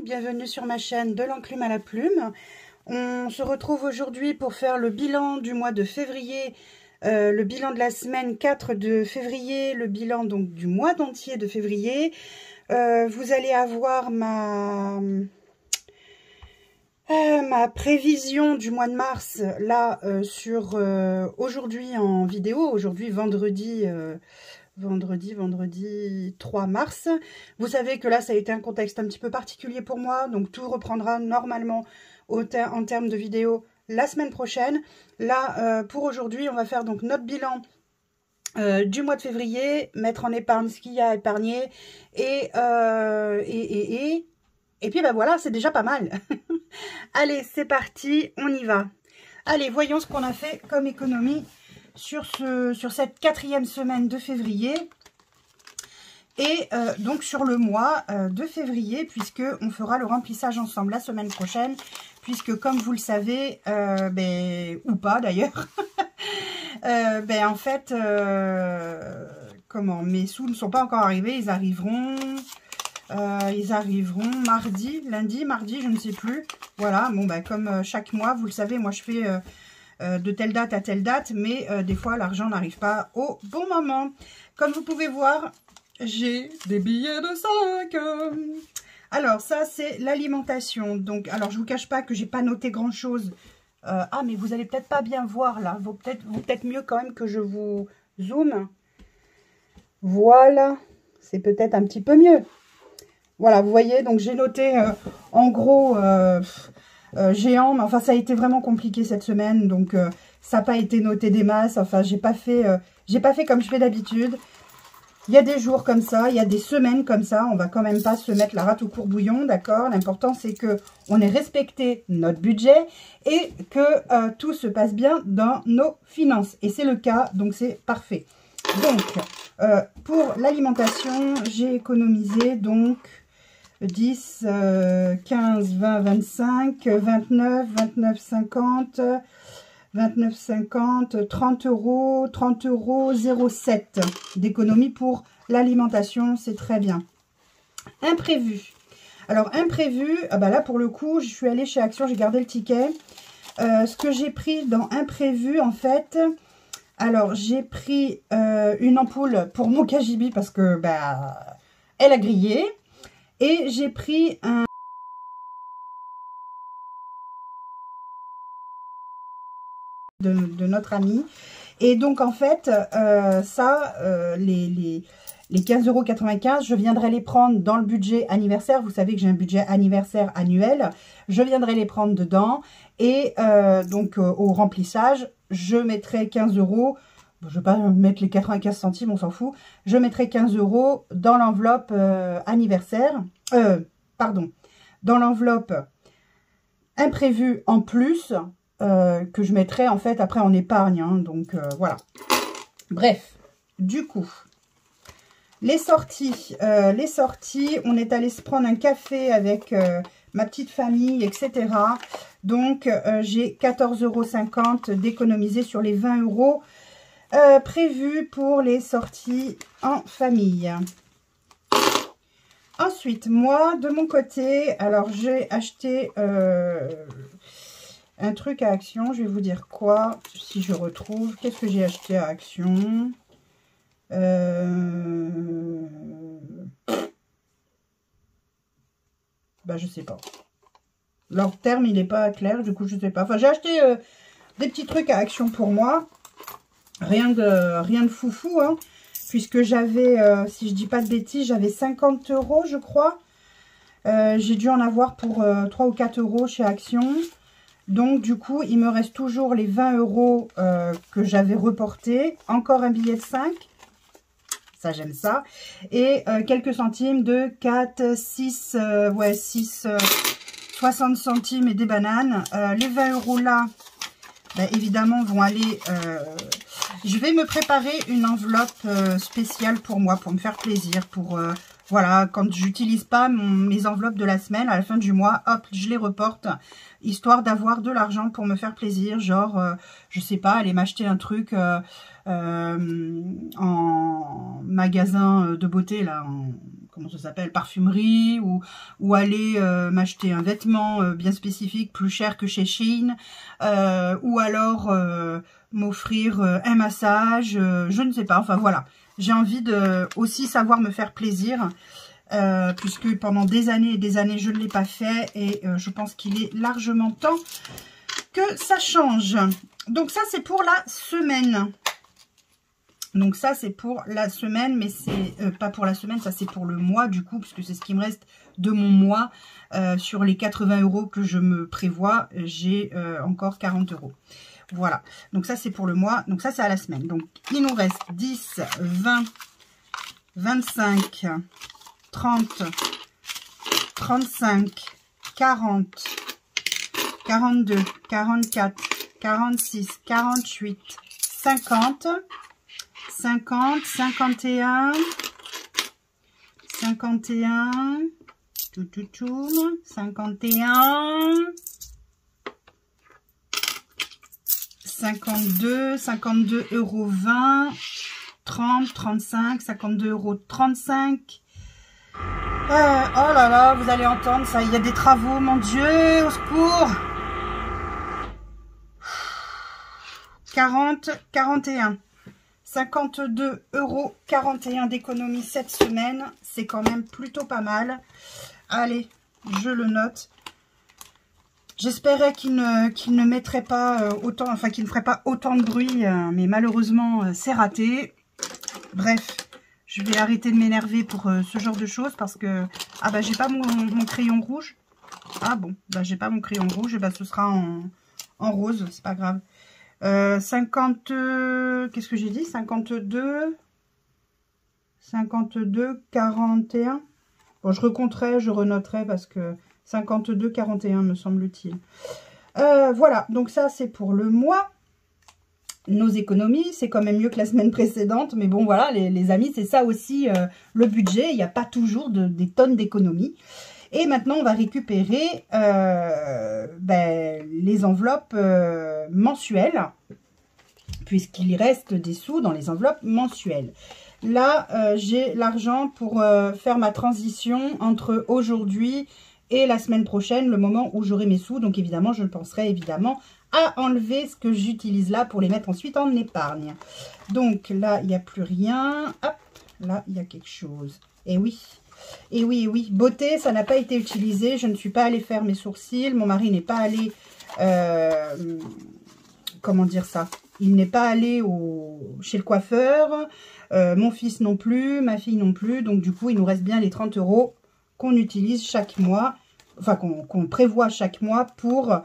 bienvenue sur ma chaîne de l'enclume à la plume. On se retrouve aujourd'hui pour faire le bilan du mois de février, le bilan de la semaine 4 de février, le bilan donc du mois entier de février. Vous allez avoir ma prévision du mois de mars là sur aujourd'hui en vidéo, aujourd'hui vendredi 3 mars. Vous savez que là, ça a été un contexte un petit peu particulier pour moi. Donc, tout reprendra normalement en termes de vidéo la semaine prochaine. Là, pour aujourd'hui, on va faire donc notre bilan du mois de février, mettre en épargne ce qu'il y a à épargner. Et puis, ben voilà, c'est déjà pas mal. Allez, c'est parti, on y va. Allez, voyons ce qu'on a fait comme économie sur cette 4e semaine de février et donc sur le mois de février, puisque on fera le remplissage ensemble la semaine prochaine, puisque comme vous le savez, ou pas d'ailleurs, en fait, mes sous ne sont pas encore arrivés, ils arriveront mardi, lundi, mardi, je ne sais plus. Voilà, bon comme chaque mois, vous le savez, moi je fais de telle date à telle date, mais des fois l'argent n'arrive pas au bon moment. Comme vous pouvez voir, j'ai des billets de 5. Alors ça c'est l'alimentation. Donc alors je vous cache pas que j'ai pas noté grand chose. Ah mais vous allez peut-être pas bien voir là. Vaut peut-être mieux quand même que je vous zoome. Voilà, c'est peut-être un petit peu mieux. Voilà, vous voyez, donc j'ai noté en gros géant, mais enfin ça a été vraiment compliqué cette semaine, donc ça n'a pas été noté des masses, enfin j'ai pas fait comme je fais d'habitude. Il y a des jours comme ça, il y a des semaines comme ça, on va quand même pas se mettre la rate au courbouillon, d'accord? L'important c'est que on ait respecté notre budget et que tout se passe bien dans nos finances, et c'est le cas, donc c'est parfait. Donc pour l'alimentation, j'ai économisé donc 10, 15, 20, 25, 29, 29, 50, 29, 50, 30 euros, 0,7 d'économie pour l'alimentation, c'est très bien. Imprévu. Alors, imprévu, là pour le coup, je suis allée chez Action, j'ai gardé le ticket. Ce que j'ai pris dans imprévu, en fait, alors j'ai pris une ampoule pour mon KGB parce que, elle a grillé. Et j'ai pris un de notre ami. Et donc, en fait, les 15,95 €, je viendrai les prendre dans le budget anniversaire. Vous savez que j'ai un budget anniversaire annuel. Je viendrai les prendre dedans. Et donc, au remplissage, je mettrai 15 €. Je ne vais pas mettre les 95 centimes, on s'en fout. Je mettrai 15 € dans l'enveloppe anniversaire. Dans l'enveloppe imprévue en plus, que je mettrai en fait après en épargne. Hein, donc voilà. Bref, du coup, les sorties, on est allé se prendre un café avec ma petite famille, etc. Donc, j'ai 14,50 € d'économiser sur les 20 € prévu pour les sorties en famille. Ensuite, moi, de mon côté, alors j'ai acheté un truc à Action. Je vais vous dire quoi, si je retrouve. Qu'est-ce que j'ai acheté à Action? Je sais pas. Leur terme, il n'est pas clair, du coup, je sais pas. Enfin, j'ai acheté des petits trucs à Action pour moi. Rien de foufou, hein, puisque j'avais, si je dis pas de bêtises, j'avais 50 €, je crois. J'ai dû en avoir pour 3 ou 4 € chez Action. Donc, du coup, il me reste toujours les 20 € que j'avais reportés. Encore un billet de 5. Ça, j'aime ça. Et quelques centimes de 4, 6, 60 centimes et des bananes. Les 20 € là, évidemment, vont aller... je vais me préparer une enveloppe spéciale pour moi, pour me faire plaisir, pour... voilà, quand j'utilise pas mes enveloppes de la semaine, à la fin du mois, hop, je les reporte, histoire d'avoir de l'argent pour me faire plaisir, genre, je sais pas, aller m'acheter un truc en magasin de beauté, là, comment ça s'appelle, parfumerie, ou aller m'acheter un vêtement bien spécifique, plus cher que chez Shein, ou alors m'offrir un massage, je ne sais pas, enfin voilà. J'ai envie de aussi savoir me faire plaisir, puisque pendant des années et des années, je ne l'ai pas fait, et je pense qu'il est largement temps que ça change. Donc ça, c'est pour la semaine. Donc ça, c'est pour la semaine, mais c'est pas pour la semaine, ça c'est pour le mois du coup, puisque c'est ce qui me reste de mon mois. Sur les 80 € que je me prévois, j'ai encore 40 €. Voilà, donc ça c'est pour le mois, donc ça c'est à la semaine. Donc il nous reste 10, 20, 25, 30, 35, 40, 42, 44, 46, 48, 50, 50, 51, 51, tout, 51, 52, 52 € 20, 30, 35, 52 € 35. Oh là là, vous allez entendre ça, il y a des travaux, mon Dieu, au secours. 40, 41. 52 € 41 d'économie cette semaine. C'est quand même plutôt pas mal. Allez, je le note. J'espérais qu'il ne mettrait pas autant, enfin qu'il ne ferait pas autant de bruit, mais malheureusement c'est raté. Bref, je vais arrêter de m'énerver pour ce genre de choses parce que ah bah j'ai pas mon crayon rouge. Ah bon, bah j'ai pas mon crayon rouge, et bah ce sera en rose, c'est pas grave. 50, qu'est-ce que j'ai dit? 52, 41. Bon, je recompterai, je renoterai parce que 52, 41 me semble-t-il. Voilà, donc ça c'est pour le mois. Nos économies, c'est quand même mieux que la semaine précédente. Mais bon, voilà, les amis, c'est ça aussi le budget. Il n'y a pas toujours des tonnes d'économies. Et maintenant, on va récupérer les enveloppes mensuelles, puisqu'il reste des sous dans les enveloppes mensuelles. Là, j'ai l'argent pour faire ma transition entre aujourd'hui et la semaine prochaine, le moment où j'aurai mes sous. Donc, évidemment, je penserai évidemment à enlever ce que j'utilise là pour les mettre ensuite en épargne. Donc, là, il n'y a plus rien. Hop, là, il y a quelque chose. Et oui. Et oui, et oui, beauté, ça n'a pas été utilisé. Je ne suis pas allée faire mes sourcils. Mon mari n'est pas allé... comment dire ça? Il n'est pas allé chez le coiffeur. Mon fils non plus. Ma fille non plus. Donc, du coup, il nous reste bien les 30 € qu'on utilise chaque mois. Enfin, qu'on prévoit chaque mois pour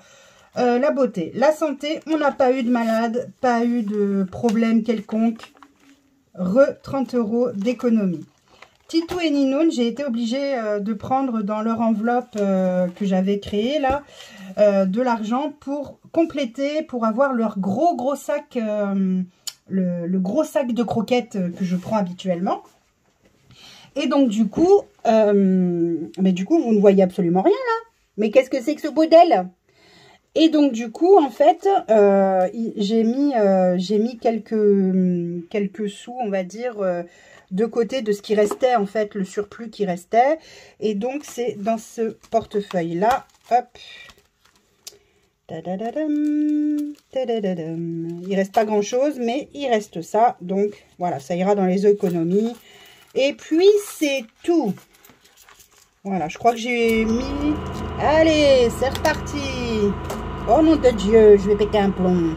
la beauté. La santé, on n'a pas eu de malade. Pas eu de problème quelconque. 30 € d'économie. Titou et Ninoun, j'ai été obligée de prendre dans leur enveloppe que j'avais créée là, de l'argent pour compléter, pour avoir leur gros sac, le gros sac de croquettes que je prends habituellement. Et donc du coup, vous ne voyez absolument rien là. Mais qu'est-ce que c'est que ce bordel? Et donc du coup, en fait, j'ai mis quelques sous, on va dire, de côté de ce qui restait, en fait, le surplus qui restait. Et donc, c'est dans ce portefeuille-là. Hop. Il reste pas grand-chose, mais il reste ça. Donc, voilà, ça ira dans les économies. Et puis, c'est tout. Voilà, je crois que j'ai mis... Allez, c'est reparti. Oh nom de Dieu, je vais péter un plomb.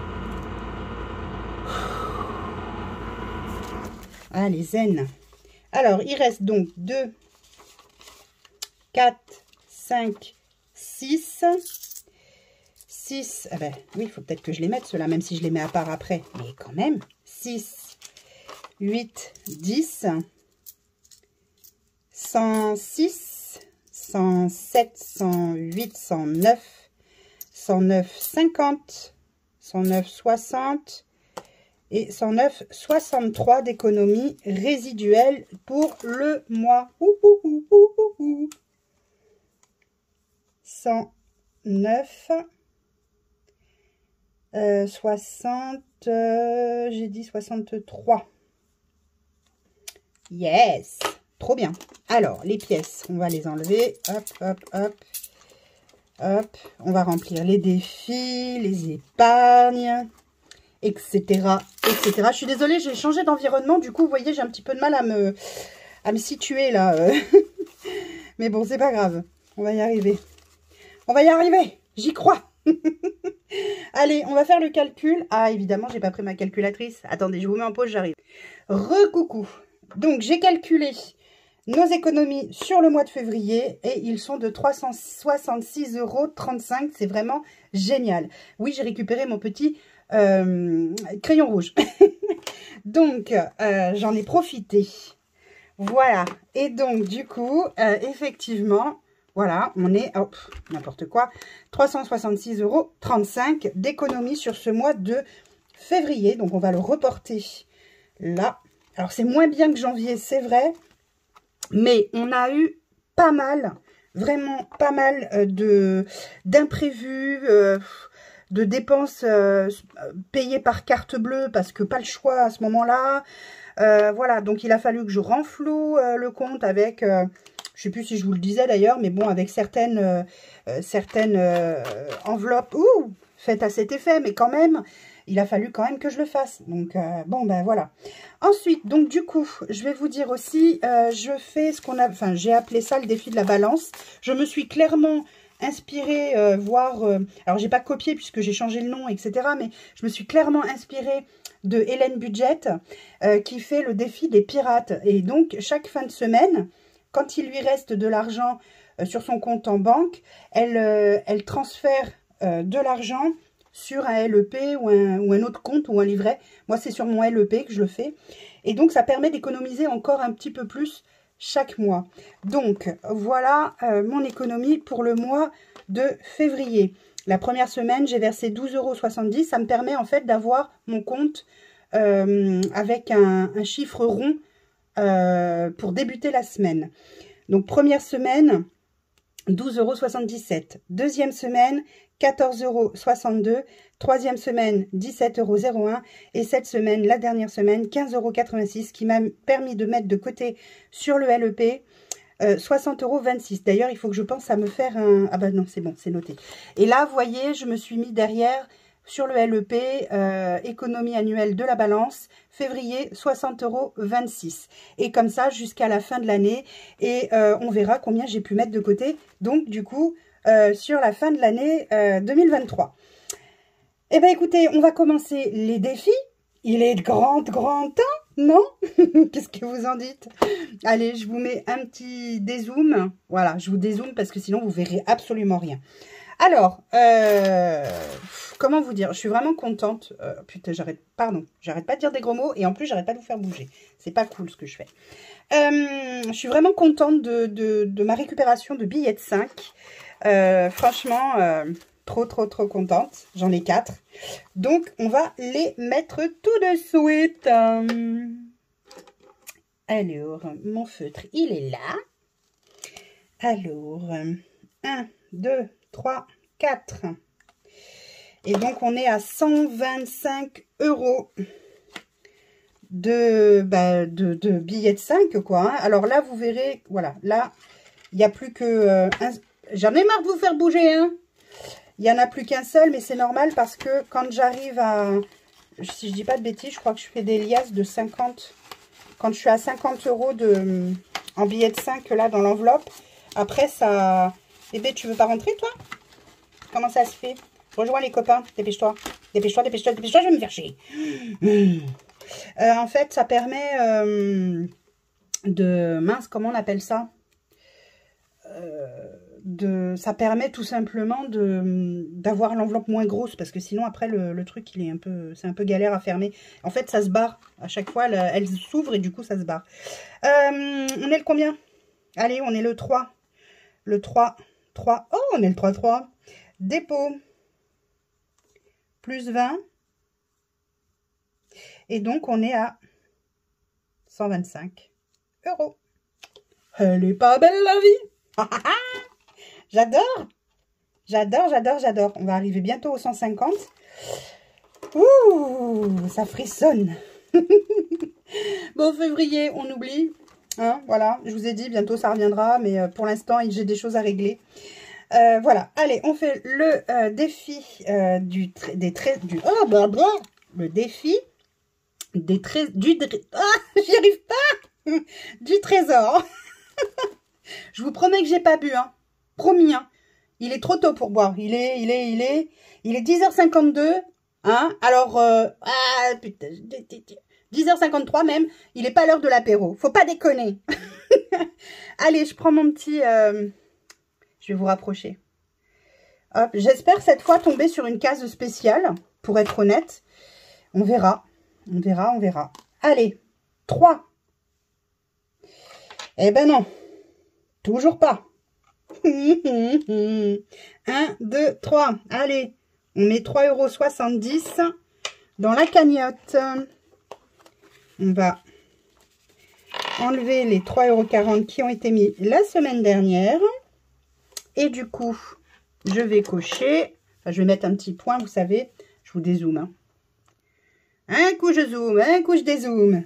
Allez, zen. Alors, il reste donc 2, 4, 5, 6. 6, ah ben oui, il faut peut-être que je les mette, ceux-là, même si je les mets à part après. Mais quand même, 6, 8, 10, 106, 107, 108, 109, 109, 50, 109, 60 et 109, 63 d'économie résiduelle pour le mois. 109, 60, j'ai dit 63. Yes! Trop bien. Alors, les pièces, on va les enlever. Hop, hop, hop. Hop. On va remplir les défis, les épargnes, etc. etc. Je suis désolée, j'ai changé d'environnement. Du coup, vous voyez, j'ai un petit peu de mal à me situer là. Mais bon, c'est pas grave. On va y arriver. On va y arriver. J'y crois. Allez, on va faire le calcul. Ah, évidemment, j'ai pas pris ma calculatrice. Attendez, je vous mets en pause, j'arrive. Recoucou. Donc, j'ai calculé nos économies sur le mois de février et ils sont de 366,35 €. C'est vraiment génial. Oui, j'ai récupéré mon petit crayon rouge. Donc, j'en ai profité. Voilà. Et donc, du coup, effectivement... Voilà, on est, hop, n'importe quoi, 366,35 € d'économie sur ce mois de février. Donc, on va le reporter là. Alors, c'est moins bien que janvier, c'est vrai. Mais on a eu pas mal, vraiment pas mal d'imprévus, de dépenses payées par carte bleue parce que pas le choix à ce moment-là. Voilà, donc il a fallu que je renfloue le compte avec... je sais plus si je vous le disais d'ailleurs, mais bon, avec certaines enveloppes faites à cet effet, mais quand même, il a fallu quand même que je le fasse. Donc, bon, ben voilà. Ensuite, donc du coup, je vais vous dire aussi, je fais ce qu'on a... Enfin, j'ai appelé ça le défi de la balance. Je me suis clairement inspirée, alors, j'ai pas copié puisque j'ai changé le nom, etc. Mais je me suis clairement inspirée de Hélène Budget, qui fait le défi des pirates. Et donc, chaque fin de semaine... Quand il lui reste de l'argent sur son compte en banque, elle transfère de l'argent sur un LEP ou un autre compte ou un livret. Moi, c'est sur mon LEP que je le fais. Et donc, ça permet d'économiser encore un petit peu plus chaque mois. Donc, voilà mon économie pour le mois de février. La première semaine, j'ai versé 12,70 €. Ça me permet en fait d'avoir mon compte avec un chiffre rond pour débuter la semaine. Donc, première semaine, 12,77 €. Deuxième semaine, 14,62 €. Troisième semaine, 17,01 €. Et cette semaine, la dernière semaine, 15,86 €, qui m'a permis de mettre de côté sur le LEP 60,26 €. D'ailleurs, il faut que je pense à me faire un... Ah bah non, c'est bon, c'est noté. Et là, vous voyez, je me suis mis derrière... Sur le LEP, économie annuelle de la balance, février, 60,26 €. Et comme ça, jusqu'à la fin de l'année. Et on verra combien j'ai pu mettre de côté. Donc, du coup, sur la fin de l'année 2023. Eh bien, écoutez, on va commencer les défis. Il est grand temps, non? Qu'est-ce que vous en dites? Allez, je vous mets un petit dézoom. Voilà, je vous dézoome parce que sinon, vous verrez absolument rien. Alors, comment vous dire? Je suis vraiment contente. Putain, j'arrête pas de dire des gros mots et en plus, j'arrête pas de vous faire bouger. C'est pas cool ce que je fais. Je suis vraiment contente de ma récupération de billets de 5. Franchement, trop contente. J'en ai 4. Donc, on va les mettre tout de suite. Alors, mon feutre, il est là. Alors, 1, 2, 3, 4. Et donc, on est à 125 € de billets de 5, quoi. Hein. Alors là, vous verrez, voilà, là, il n'y a plus que... J'en ai marre de vous faire bouger, hein. Il n'y en a plus qu'un seul, mais c'est normal parce que quand j'arrive à... Si je dis pas de bêtises, je crois que je fais des liasses de 50... Quand je suis à 50 € en billets de 5, là, dans l'enveloppe, après, ça... Bébé, tu veux pas rentrer, toi? Comment ça se fait? Rejoins les copains. Dépêche-toi. Dépêche-toi, dépêche-toi, dépêche-toi, je vais me faire chier. En fait, ça permet de... Mince, comment on appelle ça? Ça permet tout simplement d'avoir l'enveloppe moins grosse. Parce que sinon, après, le truc, il est un peu... C'est un peu galère à fermer. En fait, ça se barre. À chaque fois, elle s'ouvre et du coup, ça se barre. On est le combien? Allez, on est le 3. Le 3. Oh, on est le 3. Dépôt. Plus 20. Et donc, on est à 125 €. Elle est pas belle, la vie. J'adore. J'adore. On va arriver bientôt aux 150. Ouh, ça frissonne. Bon, février, on oublie. Hein, voilà, je vous ai dit, bientôt ça reviendra, mais pour l'instant, j'ai des choses à régler. Voilà, allez, on fait le défi le défi j'y arrive pas, du trésor. Je vous promets que j'ai pas bu, hein, promis, hein. Il est trop tôt pour boire, il est 10h52, hein, alors, putain, 10h53 même, il n'est pas l'heure de l'apéro, faut pas déconner. Allez, je prends mon petit... je vais vous rapprocher. Hop, j'espère cette fois tomber sur une case spéciale, pour être honnête. On verra, on verra, on verra. Allez, 3. Eh ben non, toujours pas. 1, 2, 3. Allez, on met 3,70 € dans la cagnotte. On va enlever les 3,40 € qui ont été mis la semaine dernière. Et du coup, je vais cocher. Enfin, je vais mettre un petit point, vous savez. Je vous dézoome. Hein. Un coup, je zoome. Un coup, je dézoome.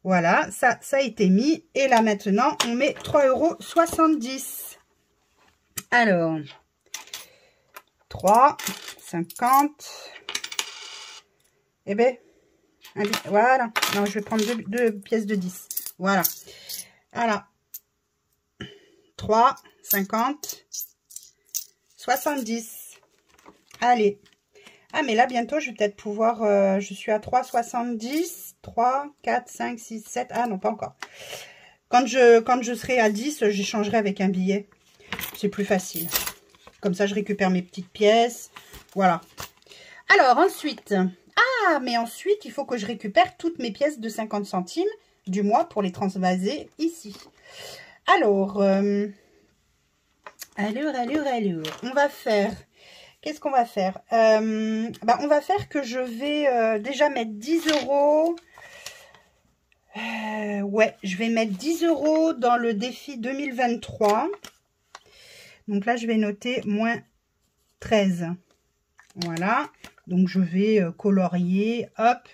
Voilà, ça a été mis. Et là, maintenant, on met 3,70 €. Alors, 3, 50. Eh bien, voilà. Non, je vais prendre deux pièces de 10. Voilà. Voilà. 3, 50, 70. Allez. Ah, mais là, bientôt, je vais peut-être pouvoir... je suis à 3,70. 3, 4, 5, 6, 7. Ah, non, pas encore. Quand je serai à 10, j'échangerai avec un billet. C'est plus facile. Comme ça, je récupère mes petites pièces. Voilà. Alors, ensuite... Ah, mais ensuite, il faut que je récupère toutes mes pièces de 50 centimes du mois pour les transvaser ici. Alors, allure. On va faire... Qu'est-ce qu'on va faire? On va faire que je vais déjà mettre 10 €. Ouais, je vais mettre 10 € dans le défi 2023. Donc là, je vais noter moins 13. Voilà. Donc, je vais colorier. Hop.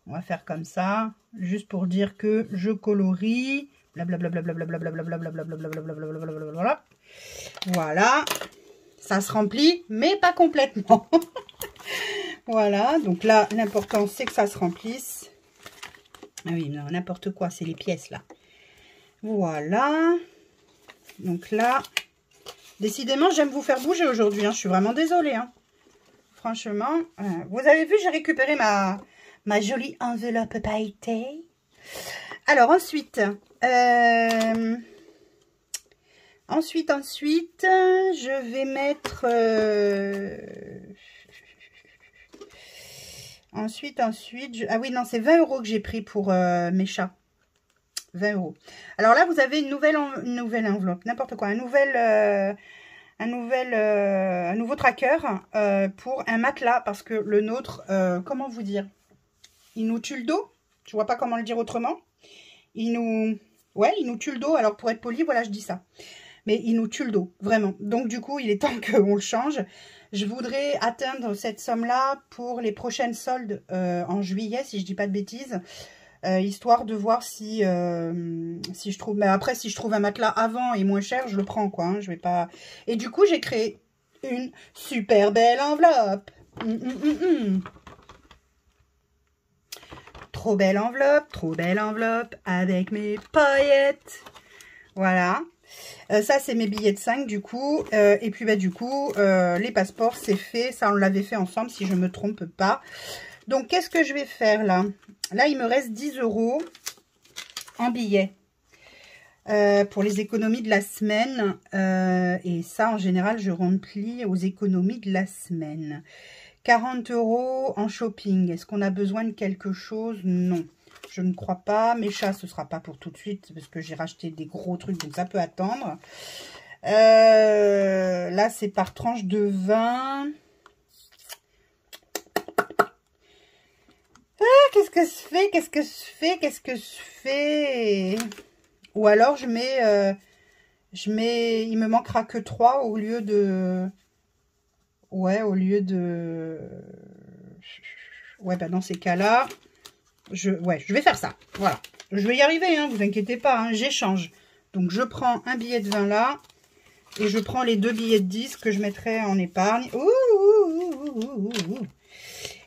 On va faire comme ça. Juste pour dire que je colorie. Blablabla. Voilà. Ça se remplit, mais pas complètement. Voilà. Donc là, l'important, c'est que ça se remplisse. Ah oui, non, n'importe quoi. C'est les pièces, là. Voilà. Donc là, décidément, j'aime vous faire bouger aujourd'hui. Hein. Je suis vraiment désolée. Hein. Franchement, vous avez vu, j'ai récupéré ma jolie enveloppe pailletée. Alors, ensuite, je vais mettre... ah oui, non, c'est 20 € que j'ai pris pour mes chats. 20 €. Alors là, vous avez une nouvelle enveloppe, n'importe quoi, un nouveau tracker pour un matelas, parce que le nôtre, comment vous dire, il nous tue le dos. Je vois pas comment le dire autrement. Il nous tue le dos. Alors pour être poli, voilà, je dis ça. Mais il nous tue le dos, vraiment. Donc du coup, il est temps qu'on le change. Je voudrais atteindre cette somme-là pour les prochaines soldes en juillet, si je dis pas de bêtises. Histoire de voir si je trouve... Mais après, si je trouve un matelas avant et moins cher, je le prends, quoi. Hein, je vais pas... Et du coup, j'ai créé une super belle enveloppe. Trop belle enveloppe avec mes paillettes. Voilà. Ça, c'est mes billets de 5, du coup. Et puis, bah, du coup, les passeports, c'est fait. Ça, on l'avait fait ensemble, si je ne me trompe pas. Donc, qu'est-ce que je vais faire, là? Là, il me reste 10 € en billets pour les économies de la semaine. Et ça, en général, je remplis aux économies de la semaine. 40 € en shopping. Est-ce qu'on a besoin de quelque chose? Non. Je ne crois pas. Mes chats, ce ne sera pas pour tout de suite parce que j'ai racheté des gros trucs, donc ça peut attendre. Là, c'est par tranche de 20. Ah, qu'est-ce que je fais? Ou alors, il me manquera que 3 au lieu de... Ouais, Ouais, bah dans ces cas-là... je vais faire ça. Voilà. Je vais y arriver, hein, vous inquiétez pas, hein, j'échange. Donc, je prends un billet de 20 là. Et je prends les 2 billets de 10 que je mettrai en épargne.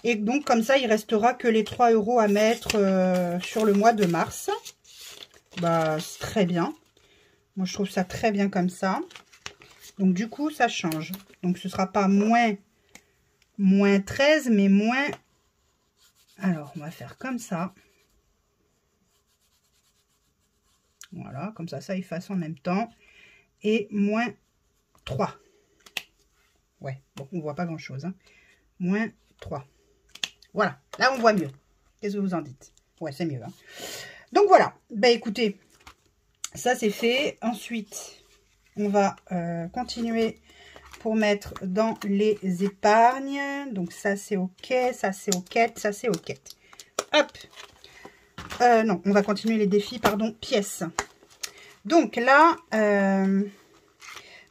Et donc, comme ça, il restera que les 3 € à mettre sur le mois de mars. Bah, c'est très bien. Moi, je trouve ça très bien comme ça. Donc, du coup, ça change. Donc, ce ne sera pas moins 13, mais moins... Alors, on va faire comme ça. Voilà, comme ça, ça efface en même temps. Et moins 3. Ouais, bon, on ne voit pas grand-chose. Hein. Moins 3. Voilà, là, on voit mieux. Qu'est-ce que vous en dites? Ouais, c'est mieux. Hein. Donc, voilà. Ben, écoutez, ça, c'est fait. Ensuite, on va continuer pour mettre dans les épargnes. Donc, ça, c'est OK. Ça, c'est OK. Ça, c'est OK. Hop. Non, on va continuer les défis, pardon, pièces. Donc, là...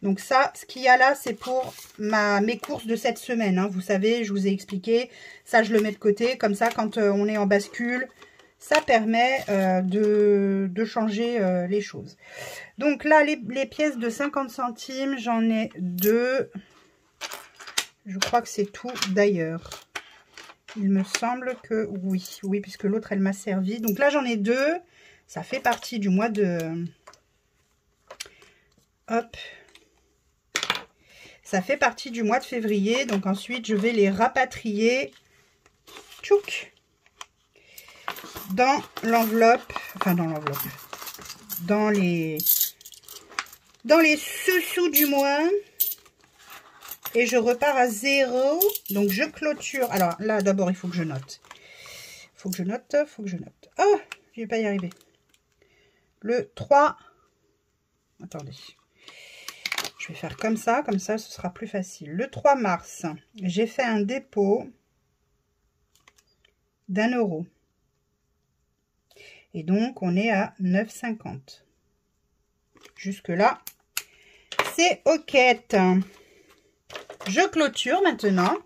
Donc ça, ce qu'il y a là, c'est pour mes courses de cette semaine. Hein. Vous savez, je vous ai expliqué. Ça, je le mets de côté. Comme ça, quand on est en bascule, ça permet de changer les choses. Donc là, les pièces de 50 centimes, j'en ai 2. Je crois que c'est tout d'ailleurs. Il me semble que oui. Oui, puisque l'autre, elle m'a servi. Donc là, j'en ai 2. Ça fait partie du mois de... Hop. Ça fait partie du mois de février. Donc ensuite, je vais les rapatrier. Tchouk. Dans l'enveloppe. Enfin, dans l'enveloppe. Dans les sous-sous du mois. Et je repars à 0. Donc, je clôture. Alors, là, d'abord, il faut que je note. Il faut que je note. Oh, je ne vais pas y arriver. Le 3. Attendez. Je vais faire comme ça, ce sera plus facile. Le 3 mars, j'ai fait un dépôt d'1 €. Et donc, on est à 9,50. Jusque-là, c'est OK. Je clôture maintenant.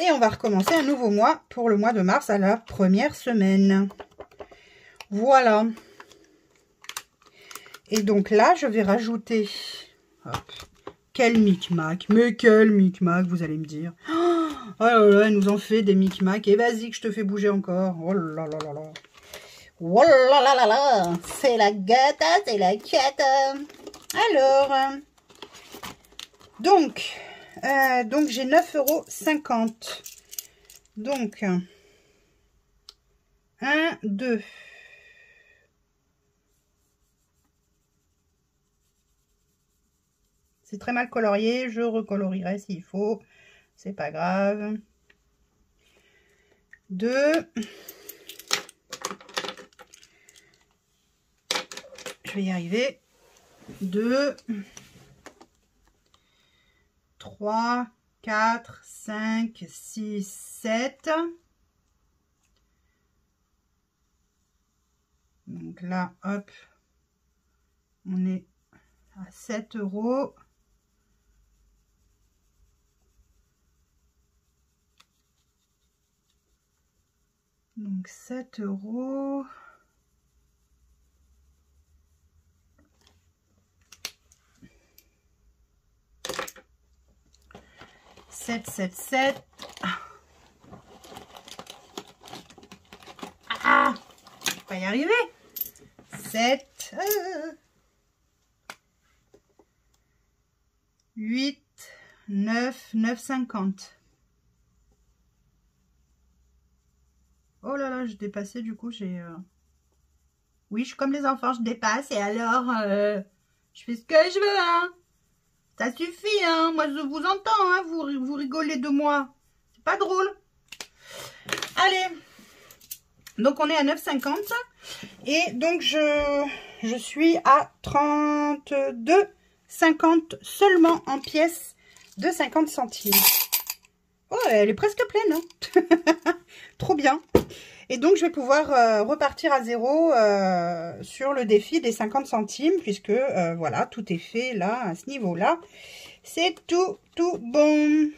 Et on va recommencer un nouveau mois pour le mois de mars à la première semaine. Voilà. Et donc là, je vais rajouter... Hop. Quel micmac. Mais quel micmac, vous allez me dire. Oh là là, elle nous en fait des micmacs. Et vas-y que je te fais bouger encore. Oh là là là là. Oh là là là là. C'est la gâte, c'est la cata. Alors. Donc j'ai 9,50 €. Donc, 1, 2... C'est très mal colorié, je recolorierai s'il faut. C'est pas grave. 2. Je vais y arriver. 2. 3, 4, 5, 6, 7. Donc là, hop. On est à 7 €. Donc 7 €. Sept. Ah, je vais pas y arriver. 7. 8, 9, 9,50. Oh là là, je dépassais, du coup, j'ai... Oui, je suis comme les enfants, je dépasse, et alors, je fais ce que je veux, hein. Ça suffit, hein. Moi, je vous entends, hein. Vous rigolez de moi. C'est pas drôle. Allez. Donc, on est à 9,50. Et donc, je suis à 32,50 seulement en pièces de 50 centimes. Oh, elle est presque pleine, hein. Trop bien. Et donc, je vais pouvoir repartir à 0 sur le défi des 50 centimes, puisque, voilà, tout est fait là, à ce niveau-là. C'est tout bon.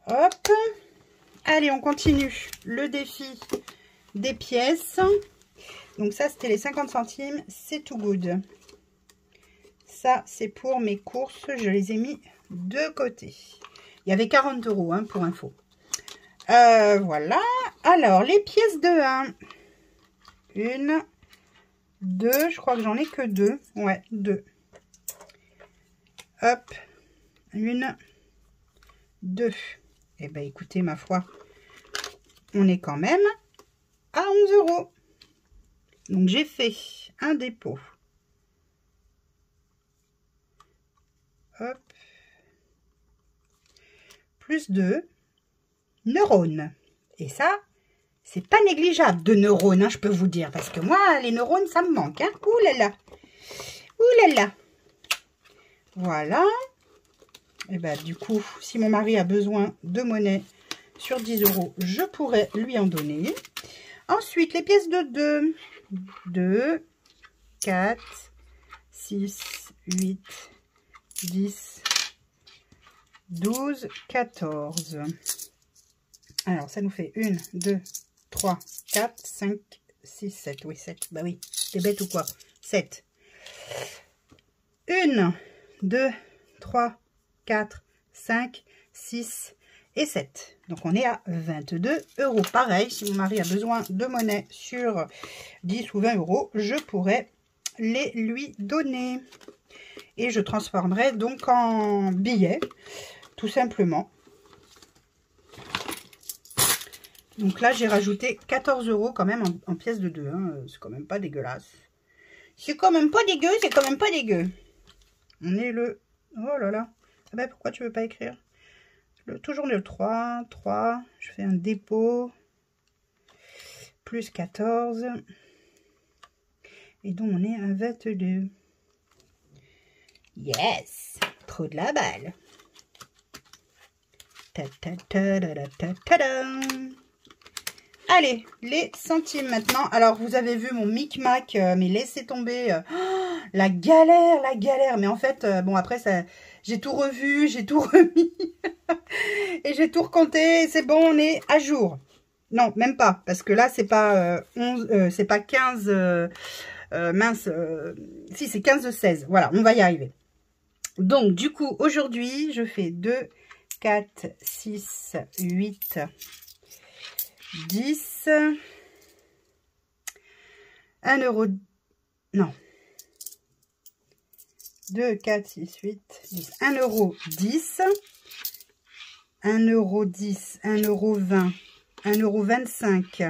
Hop. Allez, on continue le défi des pièces. Donc ça, c'était les 50 centimes. C'est tout good. Ça, c'est pour mes courses. Je les ai mis de côté. Il y avait 40 € hein, pour info. Voilà. Alors, les pièces de 1. 1, 2. Je crois que j'en ai que 2. Ouais, 2. Hop. 1, 2. Eh bien, écoutez, ma foi, on est quand même à 11 €. Donc, j'ai fait un dépôt. Hop. Plus 2 neurones. Et ça, c'est pas négligeable de neurones, hein, je peux vous dire. Parce que moi, les neurones, ça me manque. Hein. Ouh là là. Ouh là là. Voilà. Et bien, du coup, si mon mari a besoin de monnaie sur 10 €, je pourrais lui en donner. Ensuite, les pièces de 2. 2, 4, 6, 8, 10, 12, 14. Alors, ça nous fait 1, 2, 3, 4, 5, 6, 7. Oui, 7. Bah oui, t'es bête ou quoi? 7. 1, 2, 3, 4, 5, 6 et 7. Donc, on est à 22 €. Pareil, si mon mari a besoin de monnaie sur 10 ou 20 €, je pourrais les lui donner. Et je transformerai donc en billets, tout simplement. Donc là, j'ai rajouté 14 € quand même en pièces de 2. Hein. C'est quand même pas dégueulasse. C'est quand même pas dégueu, c'est quand même pas dégueu. On est le... Oh là là. Ah ben, pourquoi tu veux pas écrire? Toujours le 3. 3. Je fais un dépôt. Plus 14. Et donc, on est à 22. Yes! Trop de la balle. Ta ta ta ta ta ta ta. Allez, les centimes maintenant. Alors, vous avez vu mon micmac, mais laissez tomber. La galère, la galère. Mais en fait, bon, après, ça, j'ai tout revu, j'ai tout remis. Et j'ai tout recompté. C'est bon, on est à jour. Non, même pas. Parce que là, c'est pas 11, c'est pas 15. Mince. Si, c'est 15-16. Voilà, on va y arriver. Donc, du coup, aujourd'hui, je fais 2, 4, 6, 8, 10, 1 €, non, 2, 4, 6, 8, 10, 1 €, 10, 1 €, 10, 1 €, 20, 1 € 25,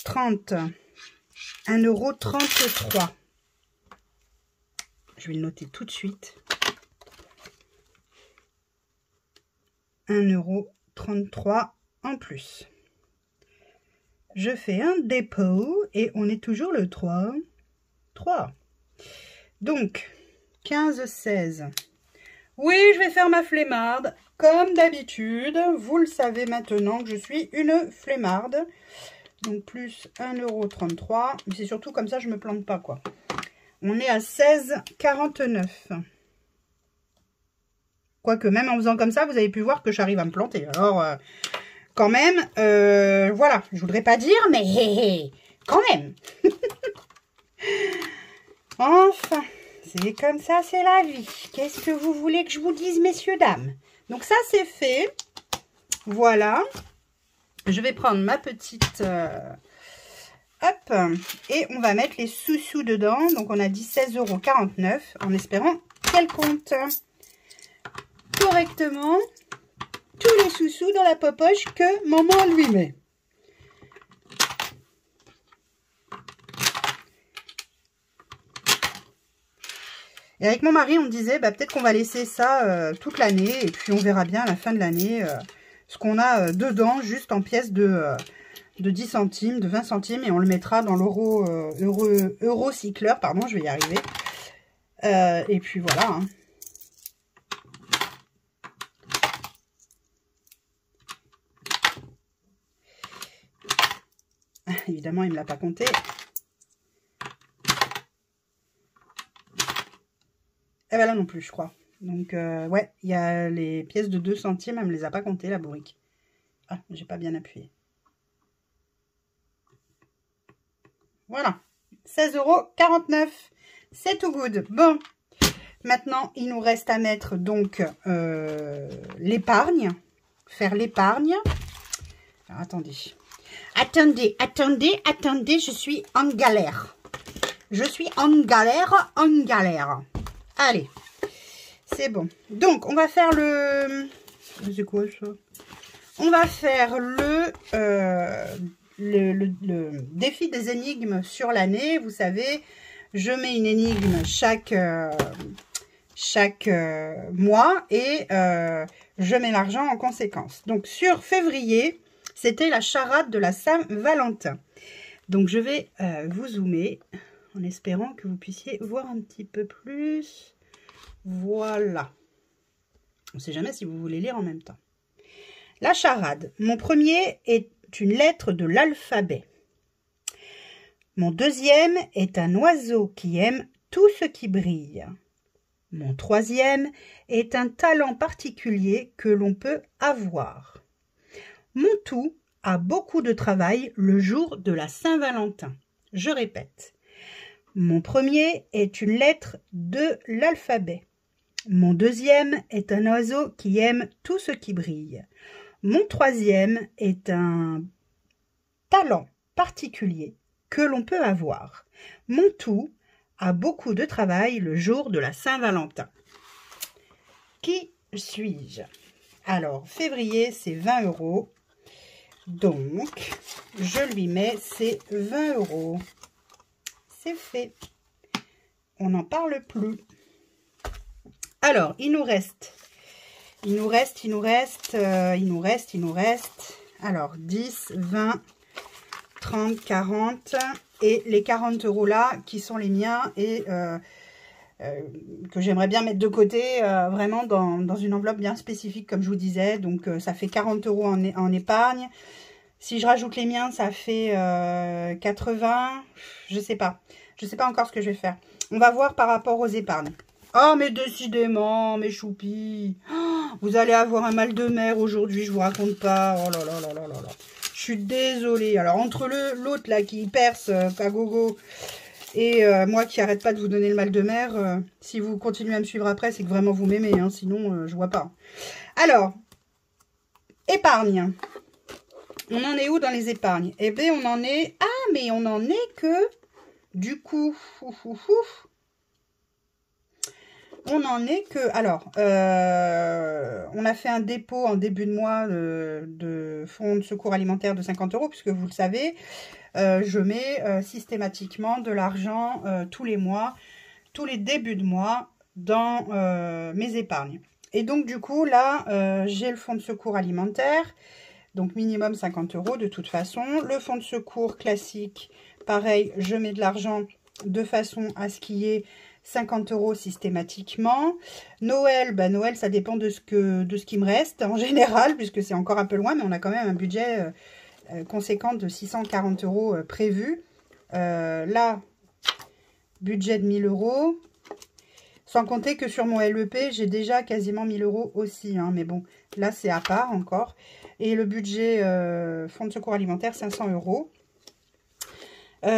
30, 1 € 33. Je vais le noter tout de suite. 1 € 33 en plus. Je fais un dépôt et on est toujours le 3. 3. Donc, 15, 16. Oui, je vais faire ma flemmarde. Comme d'habitude, vous le savez maintenant que je suis une flemmarde. Donc, plus 1 € 33. Mais c'est surtout comme ça, je ne me plante pas, quoi. On est à 16,49. Quoique, même en faisant comme ça, vous avez pu voir que j'arrive à me planter. Alors, quand même, voilà. Je voudrais pas dire, mais quand même. Enfin, c'est comme ça, c'est la vie. Qu'est-ce que vous voulez que je vous dise, messieurs, dames? Donc, ça, c'est fait. Voilà. Je vais prendre ma petite... hop. Et on va mettre les sous-sous dedans. Donc, on a dit 16,49 € en espérant qu'elle compte correctement tous les sous-sous dans la popoche que maman lui met. Et avec mon mari, on disait, bah, peut-être qu'on va laisser ça toute l'année. Et puis, on verra bien à la fin de l'année ce qu'on a dedans, juste en pièces de 10 centimes, de 20 centimes. Et on le mettra dans l'euro-cycleur. Pardon, je vais y arriver. Et puis, voilà. Hein. Évidemment, il ne me l'a pas compté. Et ben là non plus, je crois. Donc, ouais, il y a les pièces de 2 centimes, elle ne me les a pas comptées, la bourrique. Ah, j'ai pas bien appuyé. Voilà. 16,49 €. C'est tout good. Bon. Maintenant, il nous reste à mettre donc l'épargne. Faire l'épargne. Attendez. Attendez, je suis en galère. Je suis en galère. Allez, c'est bon. Donc, on va faire le... C'est quoi ça? On va faire le défi des énigmes sur l'année. Vous savez, je mets une énigme chaque mois et je mets l'argent en conséquence. Donc, sur février, c'était la charade de la Saint-Valentin. Donc, je vais vous zoomer en espérant que vous puissiez voir un petit peu plus. Voilà. On ne sait jamais si vous voulez lire en même temps. La charade. Mon premier est une lettre de l'alphabet. Mon deuxième est un oiseau qui aime tout ce qui brille. Mon troisième est un talent particulier que l'on peut avoir. Mon tout a beaucoup de travail le jour de la Saint-Valentin. Je répète. Mon premier est une lettre de l'alphabet. Mon deuxième est un oiseau qui aime tout ce qui brille. Mon troisième est un talent particulier que l'on peut avoir. Mon tout a beaucoup de travail le jour de la Saint-Valentin. Qui suis-je? Alors, février, c'est 20 €. Donc, je lui mets ces 20 €. C'est fait. On n'en parle plus. Alors, il nous reste. Alors, 10, 20, 30, 40 et les 40 € là qui sont les miens et que j'aimerais bien mettre de côté vraiment dans une enveloppe bien spécifique comme je vous disais. Donc, ça fait 40 € en épargne. Si je rajoute les miens, ça fait 80. Je sais pas encore ce que je vais faire. On va voir par rapport aux épargnes. Oh, mais décidément, mes choupis. Oh, vous allez avoir un mal de mer aujourd'hui, je vous raconte pas. Oh là là là là là là. Je suis désolée. Alors, entre l'autre là qui perce à gogo et moi qui arrête pas de vous donner le mal de mer, si vous continuez à me suivre après, c'est que vraiment vous m'aimez. Hein, sinon, je vois pas. Alors, épargne. On en est où dans les épargnes? Eh bien, on en est... Ah, mais on en est que... Du coup... On en est que... Alors, on a fait un dépôt en début de mois de fonds de secours alimentaire de 50 €, puisque vous le savez, je mets systématiquement de l'argent tous les mois, tous les débuts de mois, dans mes épargnes. Et donc, du coup, là, j'ai le fonds de secours alimentaire, donc minimum 50 € de toute façon. Le fonds de secours classique, pareil, je mets de l'argent de façon à ce qu'il y ait 50 € systématiquement. Noël, bah Noël, ça dépend de ce qui me reste en général, puisque c'est encore un peu loin, mais on a quand même un budget conséquent de 640 € prévu. Là, budget de 1000 €. Sans compter que sur mon LEP, j'ai déjà quasiment 1000 € aussi. Hein, mais bon, là, c'est à part encore. Et le budget fonds de secours alimentaire, 500 €.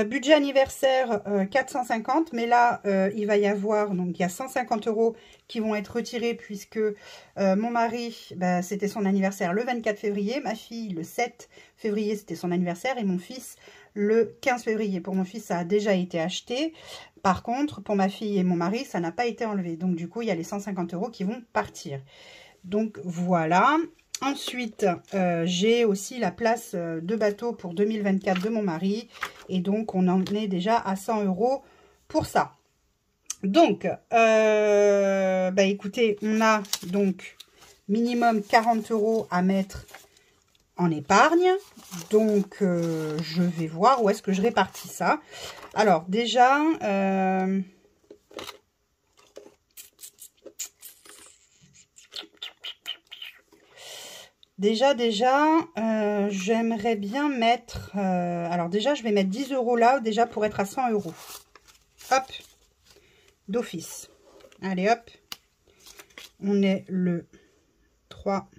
Budget anniversaire 450, mais là il va y avoir, donc il y a 150 € qui vont être retirés puisque mon mari, bah, c'était son anniversaire le 24 février, ma fille le 7 février c'était son anniversaire et mon fils le 15 février. Pour mon fils ça a déjà été acheté, par contre pour ma fille et mon mari ça n'a pas été enlevé, donc du coup il y a les 150 € qui vont partir. Donc voilà. Ensuite, j'ai aussi la place de bateau pour 2024 de mon mari. Et donc, on en est déjà à 100 € pour ça. Donc, bah écoutez, on a donc minimum 40 € à mettre en épargne. Donc, je vais voir où est-ce que je répartis ça. Alors, déjà... Déjà, j'aimerais bien mettre... alors déjà, je vais mettre 10 € là, déjà pour être à 100 €. Hop, d'office. Allez, hop. On est le 3.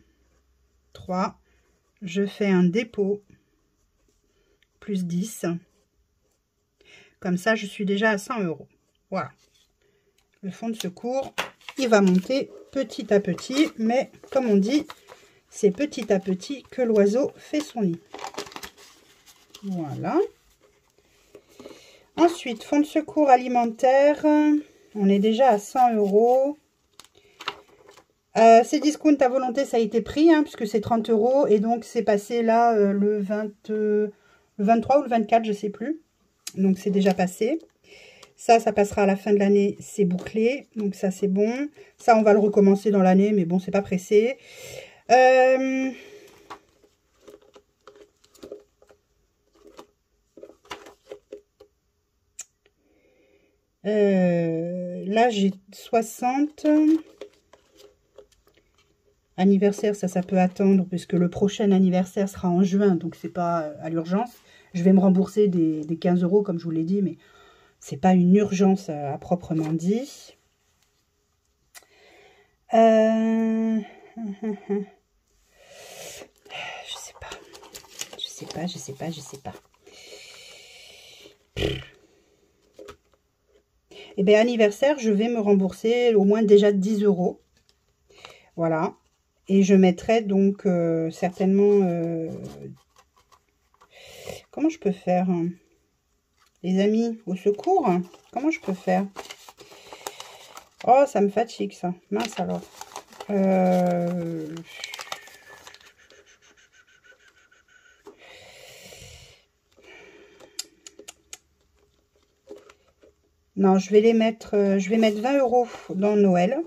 je fais un dépôt plus 10. Comme ça, je suis déjà à 100 €. Voilà. Le fonds de secours, il va monter petit à petit. Mais comme on dit, c'est petit à petit que l'oiseau fait son nid. Voilà. Ensuite, fonds de secours alimentaire. On est déjà à 100 €. C'est discount à volonté, ça a été pris, hein, puisque c'est 30 €. Et donc, c'est passé là le 23 ou le 24, je ne sais plus. Donc, c'est déjà passé. Ça passera à la fin de l'année, c'est bouclé. Donc, ça, c'est bon. Ça, on va le recommencer dans l'année, mais bon, c'est pas pressé. Là, j'ai 60. Anniversaire, ça peut attendre, puisque le prochain anniversaire sera en juin, donc c'est pas à l'urgence. Je vais me rembourser des 15 €, comme je vous l'ai dit, mais c'est pas une urgence à proprement dit. Je sais pas. Eh bien, anniversaire, je vais me rembourser au moins déjà 10 €. Voilà. Et je mettrai donc certainement... comment je peux faire, hein, les amis, au secours? Comment je peux faire? Oh, ça me fatigue, ça. Mince, alors. Non, je vais mettre 20 € dans Noël.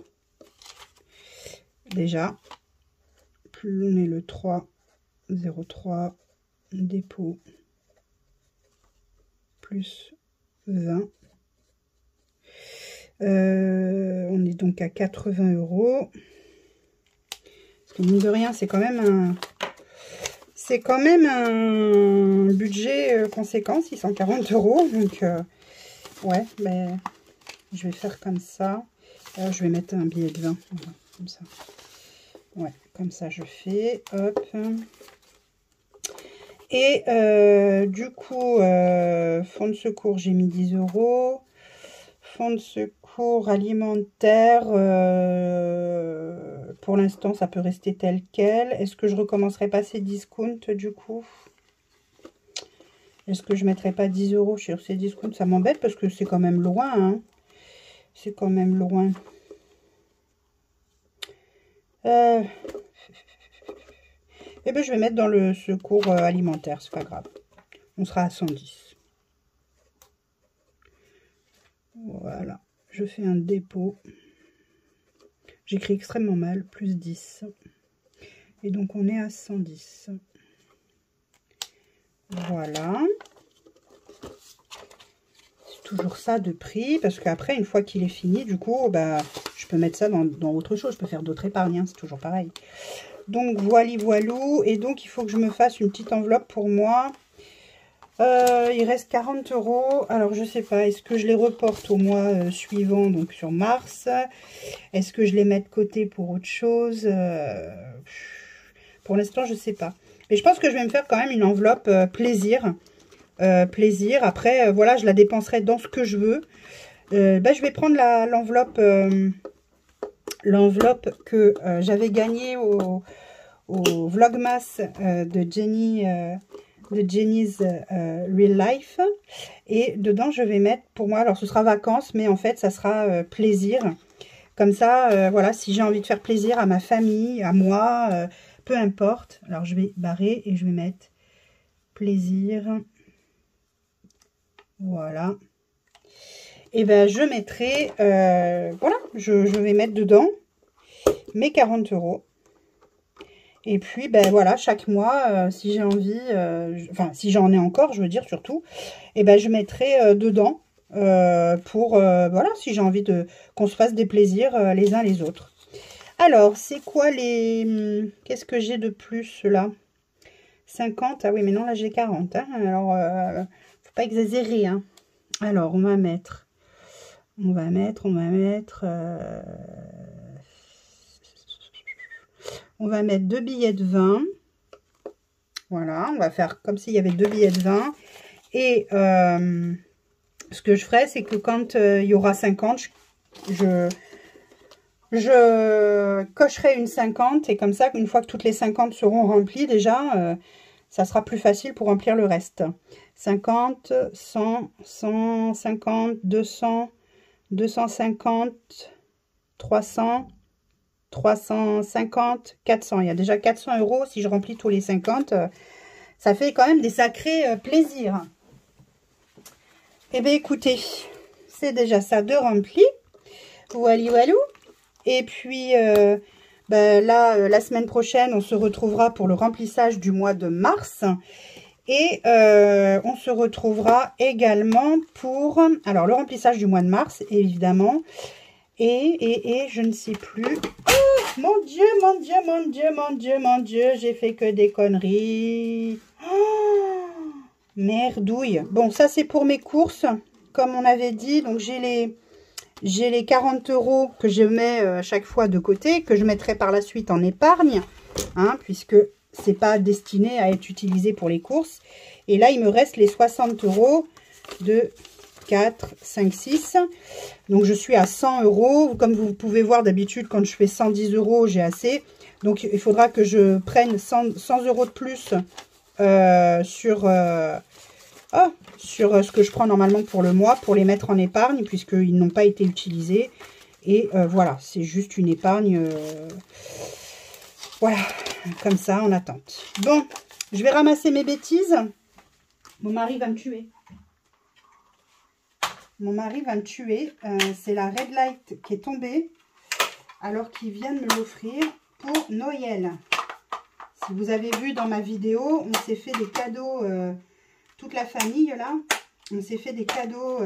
Déjà. Plus on est le 3,03 dépôt plus 20. On est donc à 80 €. Parce que mine de rien, c'est quand même un budget conséquent, 640 €. Donc ouais, ben je vais faire comme ça. Alors, je vais mettre un billet de 20, voilà, comme ça. Ouais, comme ça je fais, hop. Et du coup, fonds de secours, j'ai mis 10 €. Fonds de secours alimentaire, pour l'instant, ça peut rester tel quel. Est-ce que je recommencerai pas ces discounts du coup? Est-ce que je mettrai pas 10 € sur ces discounts? Ça m'embête parce que c'est quand même loin, hein. C'est quand même loin. Eh bien, je vais mettre dans le secours alimentaire, c'est pas grave. On sera à 110. Voilà, je fais un dépôt. J'écris extrêmement mal, plus 10. Et donc, on est à 110. Voilà. C'est toujours ça de prix, parce qu'après, une fois qu'il est fini, du coup, bah, je peux mettre ça dans autre chose. Je peux faire d'autres épargnes, hein, c'est toujours pareil. Donc, voilou. Et donc, il faut que je me fasse une petite enveloppe pour moi. Il reste 40 €. Alors, je sais pas. Est-ce que je les reporte au mois suivant, donc sur mars? Est-ce que je les mets de côté pour autre chose? Pour l'instant, je sais pas. Mais je pense que je vais me faire quand même une enveloppe plaisir. Plaisir. Après, voilà, je la dépenserai dans ce que je veux. Je vais prendre l'enveloppe que j'avais gagnée au Vlogmas de Jenny's Real Life. Et dedans, je vais mettre, pour moi, alors ce sera vacances, mais en fait, ça sera plaisir. Comme ça, voilà, si j'ai envie de faire plaisir à ma famille, à moi, peu importe. Alors, je vais barrer et je vais mettre plaisir. Voilà. Et ben, je mettrai, voilà, je vais mettre dedans mes 40 €. Et puis, ben voilà, chaque mois, si j'ai envie, enfin, si j'en ai encore, je veux dire surtout, et ben je mettrai dedans pour, voilà, si j'ai envie qu'on se fasse des plaisirs les uns les autres. Alors, c'est quoi les... Qu'est-ce que j'ai de plus, là? 50, ah oui, mais non, là, j'ai 40. Hein, alors, faut pas exagérer, hein. Alors, on va mettre 2 billets de 20. Voilà, on va faire comme s'il y avait 2 billets de 20. Et ce que je ferai, c'est que quand il y aura 50, je cocherai une 50. Et comme ça, une fois que toutes les 50 seront remplies déjà, ça sera plus facile pour remplir le reste. 50, 100, 150, 200, 250, 300, 350, 400. Il y a déjà 400 € si je remplis tous les 50. Ça fait quand même des sacrés plaisirs. Eh bien, écoutez, c'est déjà ça de rempli. Voilà, voilà. Et puis, là, la semaine prochaine, on se retrouvera pour le remplissage du mois de mars. Et on se retrouvera également pour, alors, le remplissage du mois de mars, évidemment. Et je ne sais plus. Oh, mon Dieu, mon Dieu, mon Dieu, mon Dieu, mon Dieu, j'ai fait que des conneries. Oh, merdouille. Bon, ça c'est pour mes courses, comme on avait dit. Donc j'ai les 40 € que je mets à chaque fois de côté, que je mettrai par la suite en épargne, hein, puisque c'est pas destiné à être utilisé pour les courses. Et là, il me reste les 60 € de 4, 5, 6. Donc, je suis à 100 €. Comme vous pouvez voir, d'habitude, quand je fais 110 €, j'ai assez. Donc, il faudra que je prenne 100 € de plus sur ce que je prends normalement pour le mois, pour les mettre en épargne, puisqu'ils n'ont pas été utilisés. Et voilà, c'est juste une épargne, voilà, comme ça, en attente. Bon, je vais ramasser mes bêtises. Mon mari va me tuer. Mon mari va me tuer. C'est la Red Light qui est tombée, alors qu'il vient de me l'offrir pour Noël. Si vous avez vu dans ma vidéo, on s'est fait des cadeaux... toute la famille là, on s'est fait des cadeaux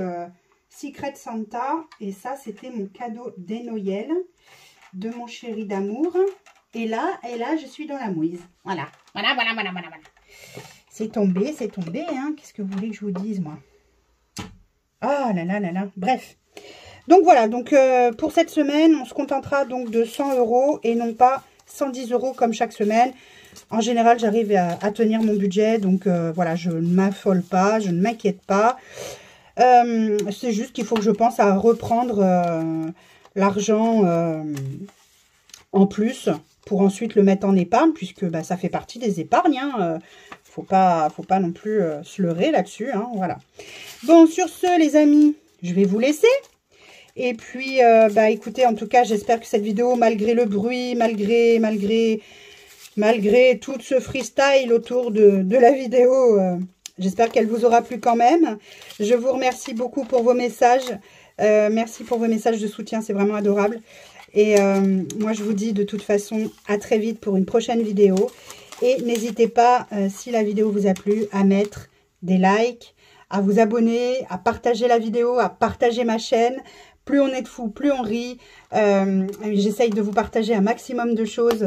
Secret Santa. Et ça, c'était mon cadeau des Noël de mon chéri d'amour. Et là, je suis dans la mouise. Voilà. Voilà. C'est tombé, hein. Qu'est-ce que vous voulez que je vous dise, moi? Ah là là là là. Bref. Donc voilà, donc pour cette semaine, on se contentera donc de 100 € et non pas 110 € comme chaque semaine. En général, j'arrive à tenir mon budget, donc voilà, je ne m'affole pas, je ne m'inquiète pas. C'est juste qu'il faut que je pense à reprendre l'argent en plus pour ensuite le mettre en épargne, puisque bah, ça fait partie des épargnes. Hein, faut pas non plus se leurrer là-dessus. Hein, voilà. Bon, sur ce, les amis, je vais vous laisser. Et puis, bah écoutez, en tout cas, j'espère que cette vidéo, malgré le bruit, malgré tout ce freestyle autour de la vidéo, j'espère qu'elle vous aura plu quand même. Je vous remercie beaucoup pour vos messages. Merci pour vos messages de soutien, c'est vraiment adorable. Et moi, je vous dis de toute façon à très vite pour une prochaine vidéo. Et n'hésitez pas, si la vidéo vous a plu, à mettre des likes, à vous abonner, à partager la vidéo, à partager ma chaîne. Plus on est de fous, plus on rit. J'essaye de vous partager un maximum de choses,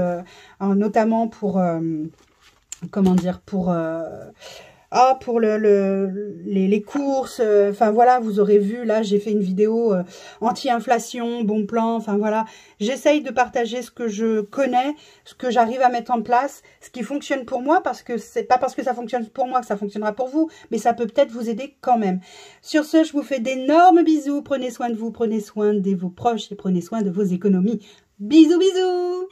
notamment pour, comment dire, pour les courses. Enfin voilà, vous aurez vu, là, j'ai fait une vidéo anti-inflation, bon plan. Enfin voilà, j'essaye de partager ce que je connais, ce que j'arrive à mettre en place, ce qui fonctionne pour moi, parce que c'est pas parce que ça fonctionne pour moi que ça fonctionnera pour vous, mais ça peut peut-être vous aider quand même. Sur ce, je vous fais d'énormes bisous. Prenez soin de vous, prenez soin de vos proches et prenez soin de vos économies. Bisous, bisous!